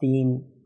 3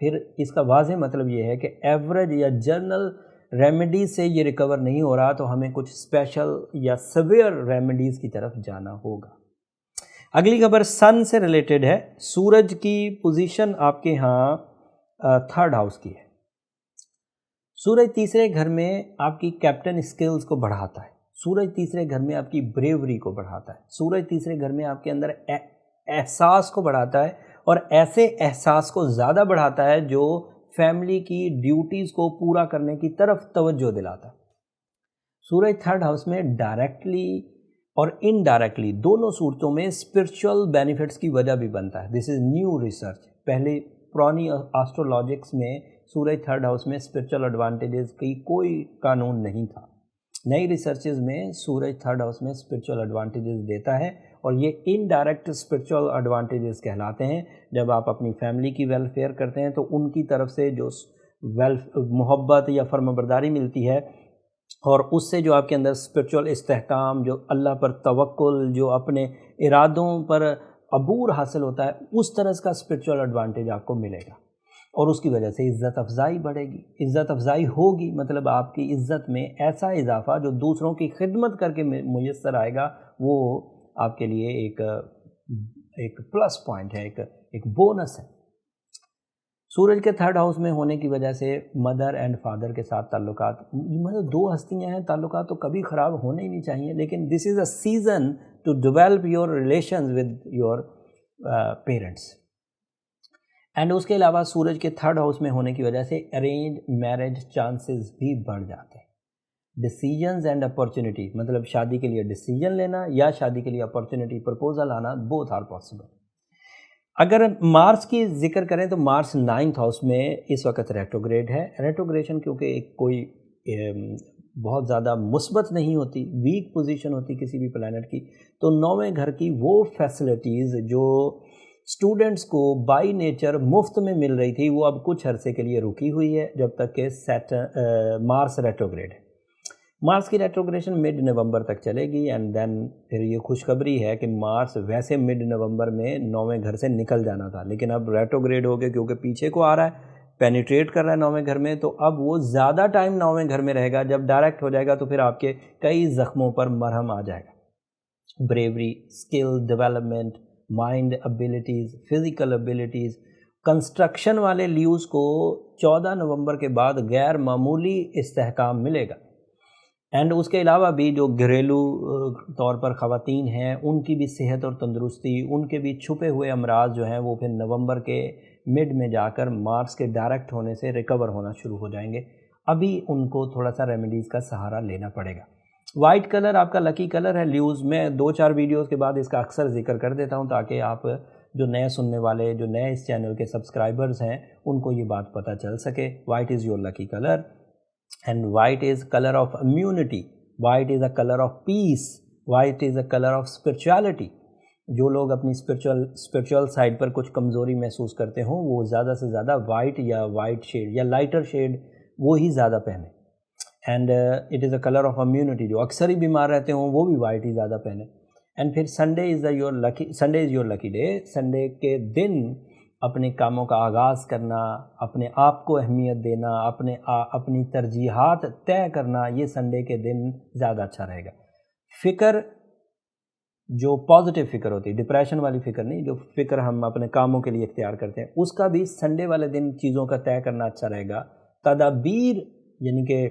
پھر اس کا واضح مطلب یہ ہے کہ ایوریج یا جنرل ریمیڈیز سے یہ ریکور نہیں ہو رہا تو ہمیں کچھ اسپیشل یا سویئر ریمیڈیز کی طرف جانا ہوگا۔ اگلی خبر سن سے ریلیٹڈ ہے۔ سورج کی پوزیشن آپ کے ہاں تھرڈ ہاؤس کی ہے۔ سورج تیسرے گھر میں آپ کی کیپٹن اسکلز کو بڑھاتا ہے، سورج تیسرے گھر میں آپ کی بریوری کو بڑھاتا ہے، سورج تیسرے گھر میں آپ کے اندر احساس کو بڑھاتا ہے، اور ایسے احساس کو زیادہ بڑھاتا ہے جو فیملی کی ڈیوٹیز کو پورا کرنے کی طرف توجہ دلاتا ہے۔ سورج تھرڈ ہاؤس میں ڈائریکٹلی اور انڈائریکٹلی دونوں صورتوں میں اسپرچول بینیفٹس کی وجہ بھی بنتا ہے۔ دس از نیو ریسرچ، پہلے پرانی آسٹرولوجکس میں سورج تھرڈ ہاؤس میں اسپرچول ایڈوانٹیجز کی کوئی قانون نہیں تھا۔ نئی ریسرچز میں سورج تھرڈ ہاؤس میں اسپرچول ایڈوانٹیجز دیتا ہے، اور یہ انڈائریکٹ اسپرچول ایڈوانٹیجز کہلاتے ہیں۔ جب آپ اپنی فیملی کی ویلفیئر کرتے ہیں تو ان کی طرف سے جو محبت یا فرمانبرداری ملتی ہے، اور اس سے جو آپ کے اندر اسپرچول استحکام، جو اللہ پر توکل، جو اپنے ارادوں پر عبور حاصل ہوتا ہے، اس طرح کا اسپرچول ایڈوانٹیج آپ کو ملے گا، اور اس کی وجہ سے عزت افزائی بڑھے گی۔ عزت افزائی ہوگی مطلب آپ کی عزت میں ایسا اضافہ جو دوسروں کی خدمت کر کے میسر آئے گا، وہ آپ کے لیے ایک پلس پوائنٹ ہے، ایک بونس ہے۔ سورج کے تھرڈ ہاؤس میں ہونے کی وجہ سے مدر اینڈ فادر کے ساتھ تعلقات، مطلب دو ہستیاں ہیں، تعلقات تو کبھی خراب ہونے ہی نہیں چاہیے، لیکن this is a season to develop your relations with your parents. And اس کے علاوہ سورج کے تھرڈ ہاؤس میں ہونے کی وجہ سے ارینج میرج چانسز بھی بڑھ جاتے ہیں۔ ڈیسیجنز اینڈ اپارچونیٹی، مطلب شادی کے لیے ڈیسیجن لینا یا شادی کے لیے اپارچونیٹی پرپوزل آنا، بوتھ آر پاسبل۔ اگر مارس کی ذکر کریں تو مارس 9th ہاؤس میں اس وقت ریٹروگریڈ ہے۔ ریٹروگریشن کیونکہ کوئی بہت زیادہ مثبت نہیں ہوتی، ویک پوزیشن ہوتی کسی بھی پلانٹ کی، تو 9ویں گھر کی وہ فیسلٹیز جو اسٹوڈنٹس کو بائی نیچر مفت میں مل رہی تھی، وہ اب کچھ عرصے کے لیے رکی ہوئی ہے جب تک کہ مارس ریٹروگریڈ ہے۔ مارس کی ریٹروگریشن مڈ نومبر تک چلے گی، اینڈ دین پھر یہ خوشخبری ہے کہ مارس ویسے مڈ نومبر میں 9ویں گھر سے نکل جانا تھا، لیکن اب ریٹروگریڈ ہو کے کیونکہ پیچھے کو آ رہا ہے، پینیٹریٹ کر رہا ہے 9ویں گھر میں، تو اب وہ زیادہ ٹائم 9ویں گھر میں رہے گا۔ جب ڈائریکٹ ہو جائے گا تو پھر آپ کے کئی زخموں پر مرہم آ جائے گا۔ Bravery, skill development, mind abilities, physical abilities, construction والے لیوز کو 14 نومبر کے بعد غیر معمولی استحکام ملے گا۔ اینڈ اس کے علاوہ بھی جو گھریلو طور پر خواتین ہیں، ان کی بھی صحت اور تندرستی، ان کے بھی چھپے ہوئے امراض جو ہیں وہ پھر نومبر کے مڈ میں جا کر مارس کے ڈائریکٹ ہونے سے ریکور ہونا شروع ہو جائیں گے۔ ابھی ان کو تھوڑا سا ریمیڈیز کا سہارا لینا پڑے گا۔ وائٹ کلر آپ کا لکی کلر ہے لیوز میں، 2-4 ویڈیوز کے بعد اس کا اکثر ذکر کر دیتا ہوں تاکہ آپ جو نئے سننے والے، جو نئے اس چینل کے سبسکرائبرز ہیں، ان کو یہ بات پتہ چل سکے۔ White is your lucky colour, and white is color of immunity, white is a color of peace, white is a color of spirituality۔ جو لوگ اپنی spiritual side پر کچھ کمزوری محسوس کرتے ہوں، وہ زیادہ سے زیادہ وائٹ یا وائٹ شیڈ یا لائٹر شیڈ وہی زیادہ پہنیں۔ And it is a colour of immunity, جو اکثر ہی بیمار رہتے ہوں وہ بھی وائٹ ہی زیادہ پہنیں۔ اینڈ پھر Sunday is your lucky day, Sunday کے دن اپنے کاموں کا آغاز کرنا، اپنے آپ کو اہمیت دینا، اپنی ترجیحات طے کرنا، یہ سنڈے کے دن زیادہ اچھا رہے گا۔ فکر جو پازیٹیو فکر ہوتی ہے، ڈپریشن والی فکر نہیں، جو فکر ہم اپنے کاموں کے لیے اختیار کرتے ہیں، اس کا بھی سنڈے والے دن چیزوں کا طے کرنا اچھا رہے گا۔ تدابیر یعنی کہ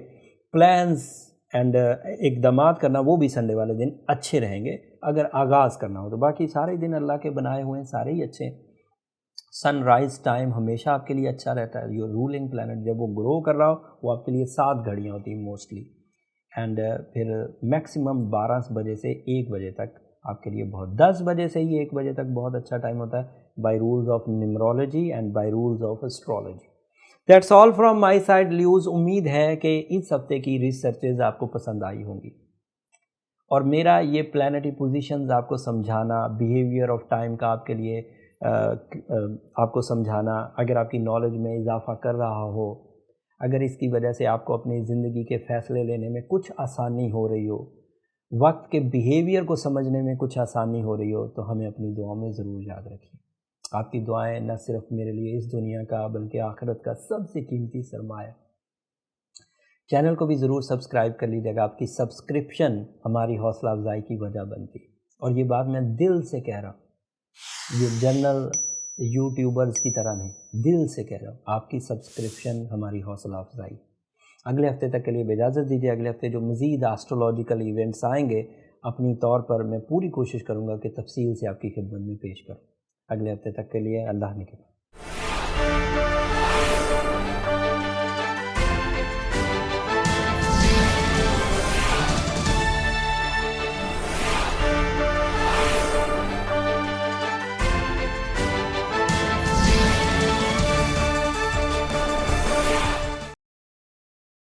پلانز اینڈ اقدامات کرنا، وہ بھی سنڈے والے دن اچھے رہیں گے اگر آغاز کرنا ہو تو۔ باقی سارے دن اللہ کے بنائے ہوئے ہیں، سارے ہی اچھے ہیں۔ سن رائز ٹائم ہمیشہ آپ کے لیے اچھا رہتا ہے۔ یور رولنگ پلانٹ جب وہ گرو کر رہا ہو، وہ آپ کے لیے 7 گھڑیاں ہوتی ہیں موسٹلی، اینڈ پھر میکسیمم 12 بجے سے 1 بجے تک آپ کے لیے بہت، 10 بجے سے ہی 1 بجے تک بہت اچھا ٹائم ہوتا ہے، by rules of numerology and by rules of astrology. That's all from my side Leos. امید ہے کہ اس ہفتے کی ریسرچز آپ کو پسند آئی ہوں گی، اور میرا یہ پلانٹری پوزیشنز آپ کو سمجھانا، بیہیویئر آف ٹائم کا آپ کے لیے آپ کو سمجھانا، اگر آپ کی نالج میں اضافہ کر رہا ہو، اگر اس کی وجہ سے آپ کو اپنی زندگی کے فیصلے لینے میں کچھ آسانی ہو رہی ہو، وقت کے بیہیویئر کو سمجھنے میں کچھ آسانی ہو رہی ہو، تو ہمیں اپنی دعاؤں میں ضرور یاد رکھیں۔ آپ کی دعائیں نہ صرف میرے لیے اس دنیا کا بلکہ آخرت کا سب سے قیمتی سرمایہ۔ چینل کو بھی ضرور سبسکرائب کر لیجیے گا، آپ کی سبسکرپشن ہماری حوصلہ افزائی کی وجہ بنتی، اور یہ بات میں دل سے کہہ رہا ہوں، یہ جنرل یوٹیوبرز کی طرح نہیں، دل سے کہہ رہا ہوں، آپ کی سبسکرپشن ہماری حوصلہ افزائی۔ اگلے ہفتے تک کے لیے اجازت دیجیے، اگلے ہفتے جو مزید ایسٹرولوجیکل ایونٹس آئیں گے اپنی طور پر میں پوری کوشش کروں گا کہ تفصیل سے آپ کی خدمت میں پیش کروں۔ اگلے ہفتے تک کے لیے اللہ نگہبان۔